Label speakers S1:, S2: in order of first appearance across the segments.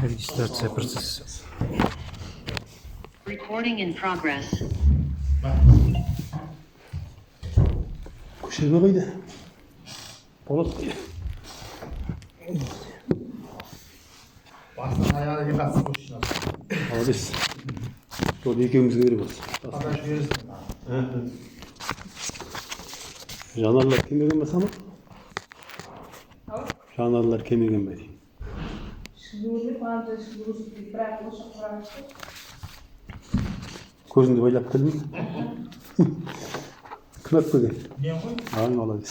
S1: Регистрация процесса.
S2: Recording in progress.
S3: Көшірме қайда? Болат қайда?
S4: Басына аяғы не қатысы көшін алды.
S3: Молодец. Сол екеумізге керек болсын.
S4: Ата жібересің.
S3: Жанарлар келмеген бе Самат? Жанарлар келмеген бе деймін. Көзіңді байлап келдің бе? Кім алып келген?
S4: Мен ғой?
S3: Ай, молодец.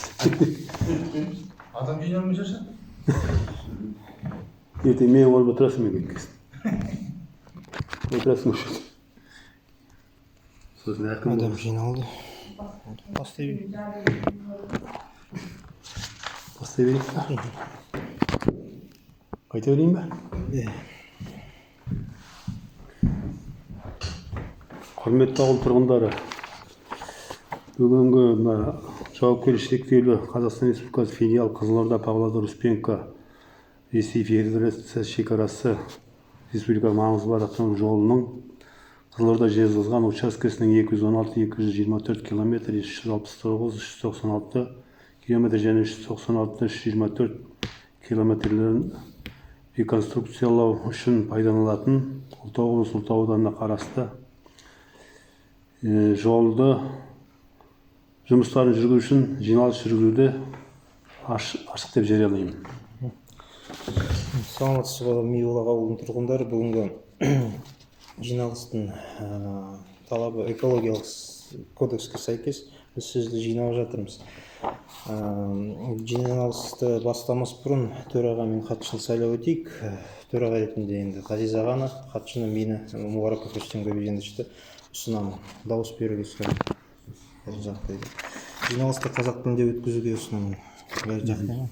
S4: Адам жинай алмай жүрсің?
S3: Ертең мен олып отырасың мен кеткесін. Отырасың осы жерде. Сосын әкім
S1: Адам
S3: болып.
S1: жиналды. Бастай
S3: Бастай берейік па? Қайта берейін ба? Құрметті ауыл тұрғындары, бүгінгі мына жауапкершілігі шектеулі Қазақстан Республикасы филиал Қызылорда Павлодар Успенка Ресей Федерациясы шекарасы республика маңызы бар автомобиль жолының Қызылорда жезқазған учаскесінің 216-224 км, 369-396 км және 396-324 километрлерін реконструкциялау үшін пайдаланылатын Ұлытау облысы Ұлытау ауданына қарасты жолды жұмыстарын жүргізу үшін жиналыс жүргізуді ашық деп жариялаймын.
S1: Саламатсыз ба, Мейолақ ауылының тұрғындары, бүгінгі жиналыстың талабы экологиялық кодекске сәйкес біз сөзді жинап жатырмыз. Жиналысты бастамас бұрын төраға мен хатшыны сайлау өтейік. Төраға ретінде енді Ғазиза ағаны, хатшыны мені Муараков Рүстем Габиденовичті ұсынамын. Дауыс беруге сұраймын. Жиналысты қазақ тілінде өткізуге ұсынамын. Бәрі жақтай ма?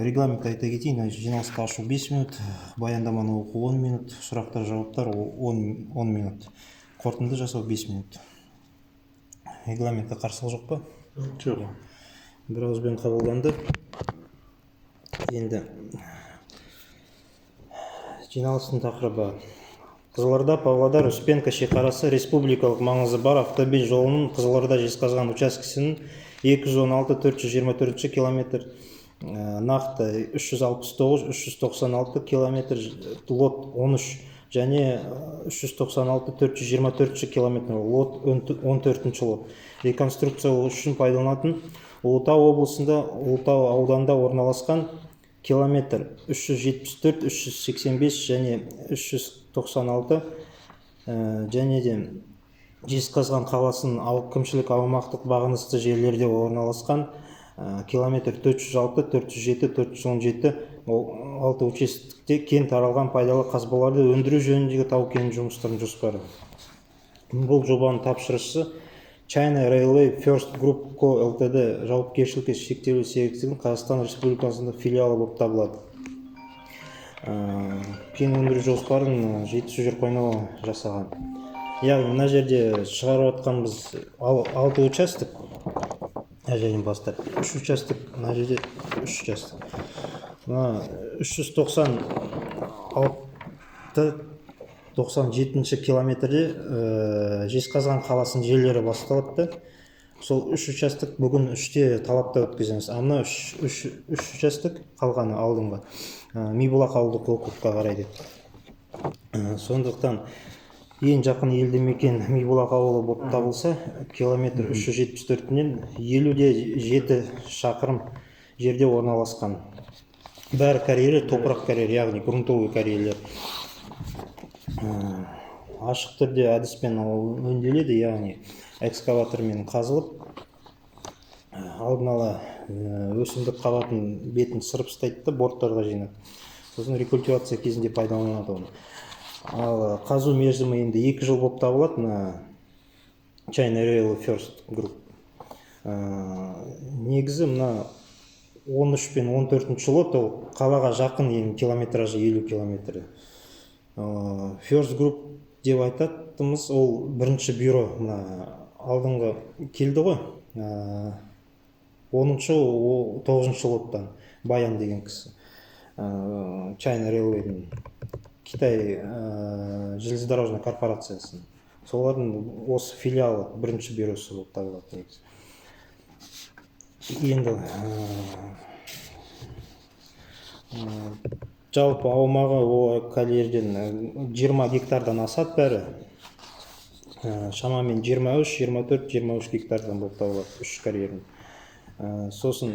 S1: Регламент айта кетейін, жиналысты ашу 5 минут, баяндаманы оқу 10 минут, сұрақтар жауаптар 10 минут, қорытынды жасау 5 минут. Регламентте қарсылық жоқ па?
S3: Жоқ.
S1: Bir ауызбен қабылданды. Енді жиналыстың тақырыбы Қызылорда Павлодар Успенка шекарасы республикалық маңызы бар автомобиль жолының Қызылорда Жезқазған учаскесінің 216-424 километр, нақты 369-396 километр, лот 13 және 396-424 километр, лот 14 лот. Реконструкция үшін пайдаланатын Ұлытау облысында Ұлытау ауданында орналасқан километр 374, 385 және 396 және де Жезқазған қаласының әкімшілік аумақтық бағынысты жерлерде орналасқан километр 406, 407, 417 6 участокте кен таралған пайдалы қазбаларды өндіру жөніндегі тау-кен жұмыстарының жоспары. Бұл жобаның тапсырысы China Railway First Group Co. Ltd. Жауапкершілігі шектеулі серіктестігінің Қазақстан Республикасында филиалы болып табылады. Кен өндіру жоспарын жетісу жер қойнауы жасаған. Яғни мына жерде шығарып жатқанымыз 6 участок, жерден бастап 3 участок, мына жерде 3 участок. 396-97 километрде Жезқазған қаласының жерлері басталады. Сол 3 участок бүгін 3-те талапта өткіземіз. Мына 3 участок қалғаны алдыңғы Мейбұлақ ауылдық округқа қарайды. Сондықтан ең жақын елді мекен Мейбұлақ ауылы болып табылса, километр 374-нен 57 шақырым жерде орналасқан. Бәрі карьері топырақ карьері, яғни грунтовый карьерлер. Ашық түрде әдіспен өңделеді, яғни экскаватормен қазылып, алдын ала өсімдік қабатын бетін сырып тастайды, борттарға жинап. Сосын рекультивация кезінде пайдаланады оны. Ал қазу мерзімі енді 2 жыл болып табылады, China Railway First Group. Негізі мына 13 пен 14 лот, ол қалаға жақын, ең километражы 50 километр. First Group деп айтатымыз, ол бірінші бюро, алдыңғы келді ғой, 10-9 лоттан Баян деген кісі. China Railway'дің Қытай железнодорожный корпорациясының солардың осы филиалы бірінші бюросы болып табылады негізі. Енді жалпы аумағы о карьерден 20 гектардан асады бәрі. Шамамен 23-23 гектардан болып табылады үш карьердің. Сосын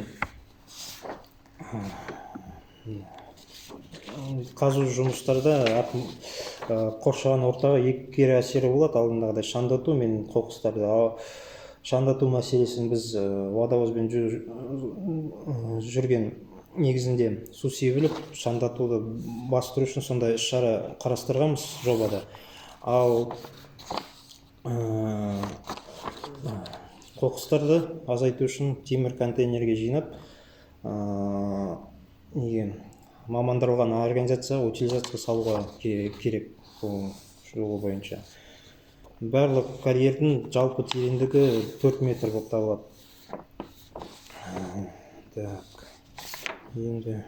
S1: қазу жұмыстарда қоршаған ортаға екі кері әсері болады. Алдындағыдай шаңдату мен қоқыстарды. Шаңдату мәселесін біз водовозбен жүрген негізінде су себіліп шаңдатуды бастыру үшін сондай іс-шара қарастырғанбыз жобада. Ал қоқыстарды азайту үшін темір контейнерге жинап, мамандырылған организацияға утилизация салуға керек бұл жолы бойынша. Барлық карьердің жалпы тереңдігі 4 метр болып табылады. Так, енді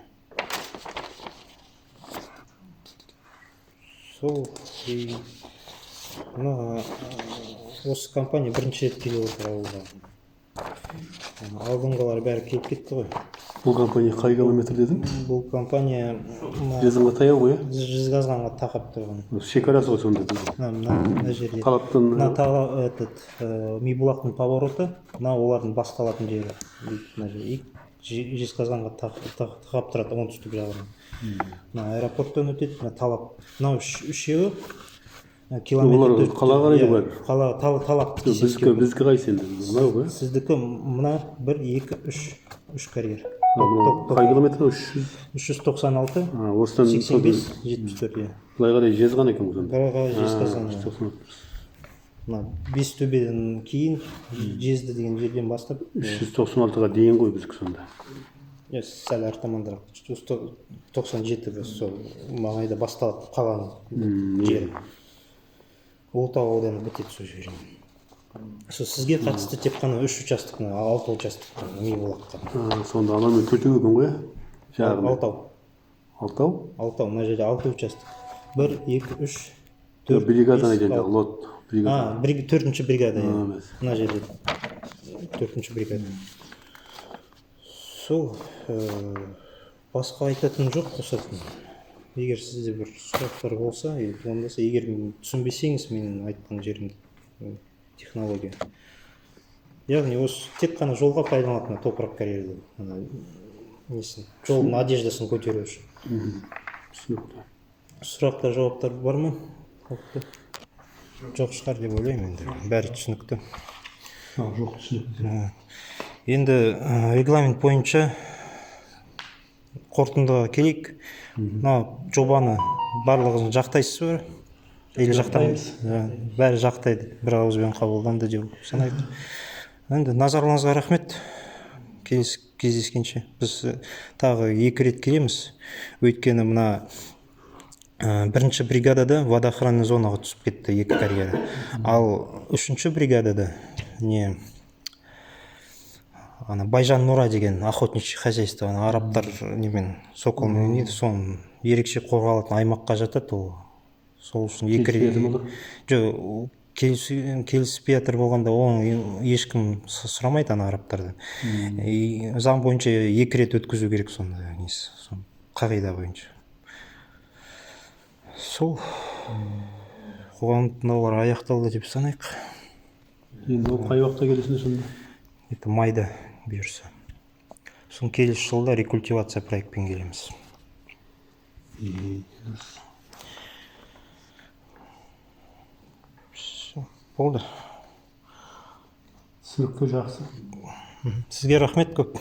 S1: сол осы компания бірінші рет келіп отыр ауылға. Алдыңғылар бәрі келіп кетті ғой.
S3: Бұл компания қай километр дедің?
S1: Бұл компания
S3: Жезқазғанға таяу ғой,
S1: Жезқазғанға тақап тұрған.
S3: Шекарасы ғой сонда.
S1: Мына жерде.
S3: Талаптан
S1: Мибулақтың повороты, мына олардың басталатын жері. Мына жерде Жезқазғанға тақап тұрады оңтүстік жағынан. Мына аэропорттан өтеді, мына талап. Мына үшеуі
S3: Олар қала қарайды ғой.
S1: Қала талап.
S3: Біздікі қайсы енді? Мынау ғой.
S1: Сіздікі мына 1, 2, 3 карьер.
S3: Қай километр?
S1: 396,
S3: Осыдан
S1: 85, 74.
S3: Былай қарай Жезқазған екен ғой.
S1: Былай қарай Жезқазған. Мына Бестөбеден кейін Жезді деген жерден бастап
S3: 396-ға дейін ғой біздікі сонда.
S1: Сәл артамандырақ. 97 сол маңайда басталады қаланың жері. Ұлытау ауданы бітеді сол жері. Сізге қатысты тек қана 3 участок, 6 участок Мибулаққа.
S3: Сонда анамен 4 екен ғой?
S1: Алтау, мына жерде 6 участок. 1, 2, 3, 4,
S3: бригадан айтады, лот бригада.
S1: 4-ші бригада. Мына жерде 4-ші бригада. Сол басқа айтатын жоқ қосатын. Егер сізде бір сұрақтар болса, егер түсінбесеңіз менің айтқан жерімді технология. Яғни осы тек қана жолға пайдаланатын топырақ карьерді. Жолдың одеждасын көтеру үшін. Сұрақтар, жауаптар бар ма? Жоқ шығар деп ойлаймын енді. Бәрі түсінікті.
S3: Жоқ, түсінікті.
S1: Енді регламент бойынша қорытындыға келейік. Жобаны барлығын жақтайсыз ба? Или жақтаймыз? Бәрі жақтайды, бір ауызбен қабылданды деп санайды. Енді назарларыңызға рахмет. Кездескенше. Біз тағы 2 рет келеміз. Өйткені мына бірінші бригадада водоохранный зонаға түсіп кетті 2 карьера. Ал 3-ші бригадада Байжан Нура деген охотничий хозяйство, арабтар соколмен соның ерекше қорғалатын аймаққа жатады ол. Сол үшін 2 рет келіспей жатыр болғанда оны ешкім сұрамайды арабтардан. Заң бойынша 2 рет өткізу керек сонда қағида бойынша. Сол қоғамдық тыңдаулар аяқталды деп санайық.
S3: Енді ол қай уақытта келесіңдер сонда?
S1: Это майда бұйырса. Соң келесі жылда рекультивация проектпен келеміз. Болды.
S3: Түсінікті, жақсы.
S1: Сізге рахмет көп.